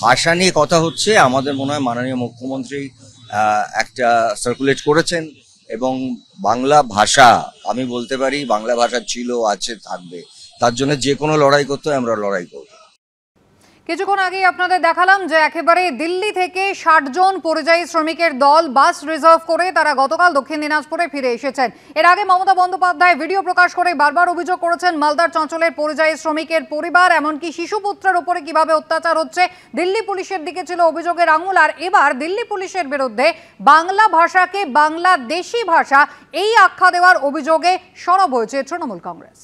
ভাষা নিয়ে কথা হচ্ছে, আমাদের মনে হয় মাননীয় মুখ্যমন্ত্রী একটা সার্কুলেট করেছেন, এবং বাংলা ভাষা আমি বলতে পারি বাংলা ভাষা ছিল, আছে, থাকবে। তার জন্য যে কোনো লড়াই করতে হয় আমরা লড়াই করব। কিছুক্ষণ আগেই আপনাদের দেখালাম যে একেবারে দিল্লি থেকে ৬০ জন পরিযায়ী শ্রমিকের দল বাস রিজার্ভ করে তারা গতকাল দক্ষিণ দিনাজপুরে ফিরে এসেছেন। এর আগে মমতা বন্দ্যোপাধ্যায় ভিডিও প্রকাশ করে বারবার অভিযোগ করেছেন মালদার চঞ্চলের পরিযায়ী শ্রমিকের পরিবার, এমনকি শিশুপুত্রের উপরে কিভাবে অত্যাচার হচ্ছে দিল্লি পুলিশের দিকে ছিল অভিযোগের আঙুল। আর এবার দিল্লি পুলিশের বিরুদ্ধে বাংলা ভাষাকে বাংলাদেশি ভাষা এই আখ্যা দেওয়ার অভিযোগে সরব হয়েছে তৃণমূল কংগ্রেস।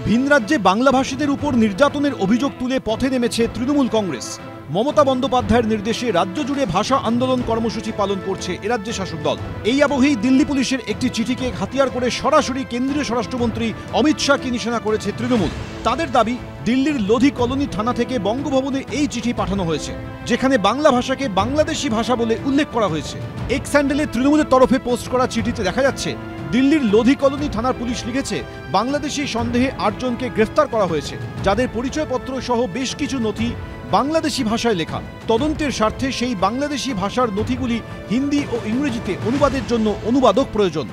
ভিন রাজ্যে বাংলাভাষীদের উপর নির্যাতনের অভিযোগ তুলে পথে নেমেছে তৃণমূল কংগ্রেস। মমতা বন্দ্যোপাধ্যায়ের নির্দেশে রাজ্য জুড়ে ভাষা আন্দোলন কর্মসূচি পালন করছে এরাজ্যের শাসক দল। এই আবহেই দিল্লি পুলিশের একটি চিঠিকে হাতিয়ার করে সরাসরি কেন্দ্রীয় স্বরাষ্ট্রমন্ত্রী অমিত শাহকে নিশানা করেছে তৃণমূল। তাদের দাবি, দিল্লির লোধি কলোনি থানা থেকে বঙ্গভবনে এই চিঠি পাঠানো হয়েছে, যেখানে বাংলা ভাষাকে বাংলাদেশি ভাষা বলে উল্লেখ করা হয়েছে। এক্স হ্যান্ডেলে তৃণমূলের তরফে পোস্ট করা চিঠিতে দেখা যাচ্ছে, দিল্লির লোধি কলোনি থানার পুলিশ লিখেছে, বাংলাদেশি সন্দেহে ৮ জনকে গ্রেফতার করা হয়েছে, যাদের পরিচয়পত্র সহ বেশ কিছু নথি বাংলাদেশি ভাষায় লেখা। তদন্তের স্বার্থে সেই বাংলাদেশি ভাষার নথিগুলি হিন্দি ও ইংরেজিতে অনুবাদের জন্য অনুবাদক প্রয়োজন।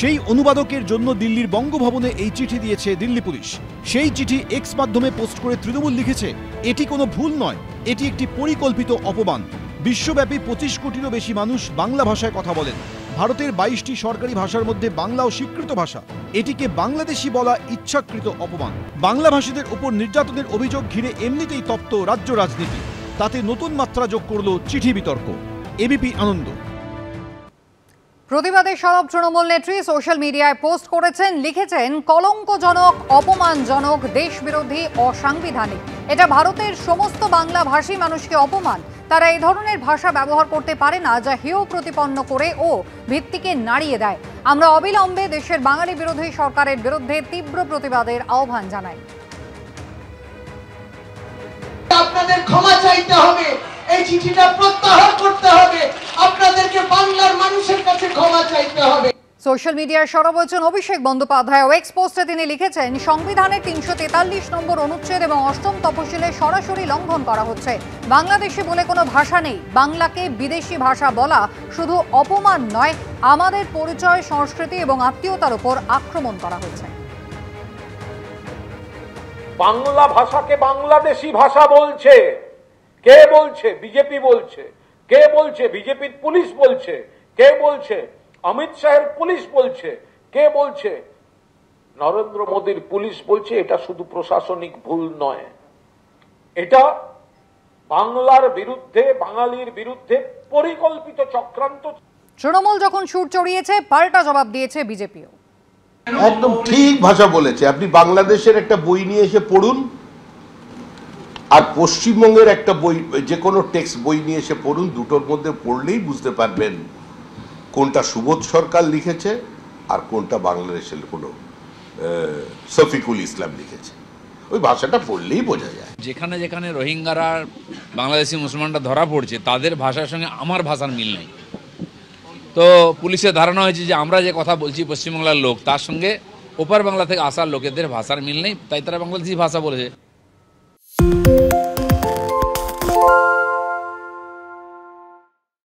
সেই অনুবাদকের জন্য দিল্লির বঙ্গভবনে এই চিঠি দিয়েছে দিল্লি পুলিশ। সেই চিঠি এক্স মাধ্যমে পোস্ট করে তৃণমূল লিখেছে, এটি কোনো ভুল নয়, এটি একটি পরিকল্পিত অপমান। বিশ্বব্যাপী ২৫ কোটিরও বেশি মানুষ বাংলা ভাষায় কথা বলেন। ভারতের ২২টি সরকারি ভাষার মধ্যে বাংলাও স্বীকৃত ভাষা। এটিকে বাংলাদেশি বলা ইচ্ছাকৃত অপমান। বাংলাভাষীদের উপর নির্যাতনের অভিযোগ ঘিরে এমনিতেই তপ্ত রাজ্য রাজনীতি, তাতে নতুন মাত্রা যোগ করল চিঠি বিতর্ক। এবিপি আনন্দ। প্রতিবাদে সরব তৃণমূল নেত্রী সোশ্যাল মিডিয়ায় পোস্ট করেছেন, লিখেছেন, কলঙ্কজনক, অপমানজনক, দেশবিরোধী, অসাংবিধানিক। এটা ভারতের সমস্ত বাংলাভাষী মানুষকে অপমান। তারা এই ধরনের ভাষা ব্যবহার করতে পারে না, যা হেয় প্রতিপন্ন করে ও ভিত্তিকে নাড়িয়ে দেয়। আমরা অবিলম্বে দেশের বাঙালি বিরোধী সরকারের বিরুদ্ধে তীব্র প্রতিবাদের আহ্বান জানাই। আপনাদের ক্ষমা চাইতে হবে, এই চিঠিটা প্রত্যাহার করতে হবে, আপনাদেরকে বাংলার মানুষের কাছে ক্ষমা চাইতে হবে। সোশ্যাল মিডিয়ায় সরব হয়েছেন অভিষেক বন্দ্যোপাধ্যায়। এক্স পোস্টে তিনি লিখেছেন, সংবিধানের ৩৪৩ নম্বর অনুচ্ছেদ এবং ৮ম তফসিলে সরাসরি লঙ্ঘন করা হচ্ছে। বাংলাদেশি বলে কোনো ভাষা নেই। বাংলাকে বিদেশি ভাষা বলা শুধু অপমান নয়, আমাদের পরিচয়, সংস্কৃতি এবং আত্মীয়তার উপর আক্রমণ করা হচ্ছে। বাংলা ভাষাকে বাংলাদেশি ভাষা বলছে কে? বলছে বিজেপি বলছে। কে বলছে? বিজেপির পুলিশ বলছে। কে বলছে? অমিত শাহের পুলিশ বলছে। কে বলছে? নরেন্দ্র মোদীর পুলিশ বলছে। এটা শুধু প্রশাসনিক ভুল নয়, এটা বাংলার বিরুদ্ধে, বাঙালির বিরুদ্ধে পরিকল্পিত চক্রান্ত। তৃণমূল যখন সুর চড়িয়েছে, পাল্টা জবাব দিয়েছে বিজেপিও। একদম ঠিক ভাষা বলেছে। আপনি বাংলাদেশের একটা বই নিয়ে এসে পড়ুন, আর পশ্চিমবঙ্গের একটা বই, যে কোনো টেক্সট বই নিয়ে এসে পড়ুন, দুটোর মধ্যে পড়লেই বুঝতে পারবেন কোনটা সুবোধ সরকার লিখেছে আর কোনটা বাংলাদেশের কোনো শফিকুল ইসলাম লিখেছে। ওই ভাষাটা পড়লেই বোঝা যায়। যেখানে যেখানে রোহিঙ্গারা, বাংলাদেশি মুসলমানরা ধরা পড়ছে, তাদের ভাষার সঙ্গে আমার ভাষার মিল নেই। তো পুলিশের ধারণা হয়েছে যে আমরা যে কথা বলছি পশ্চিমবাংলার লোক, তার সঙ্গে ওপার বাংলা থেকে আসার লোকেদের ভাষার মিল নেই, তাই তারা বাংলাদেশি ভাষা বলেছে।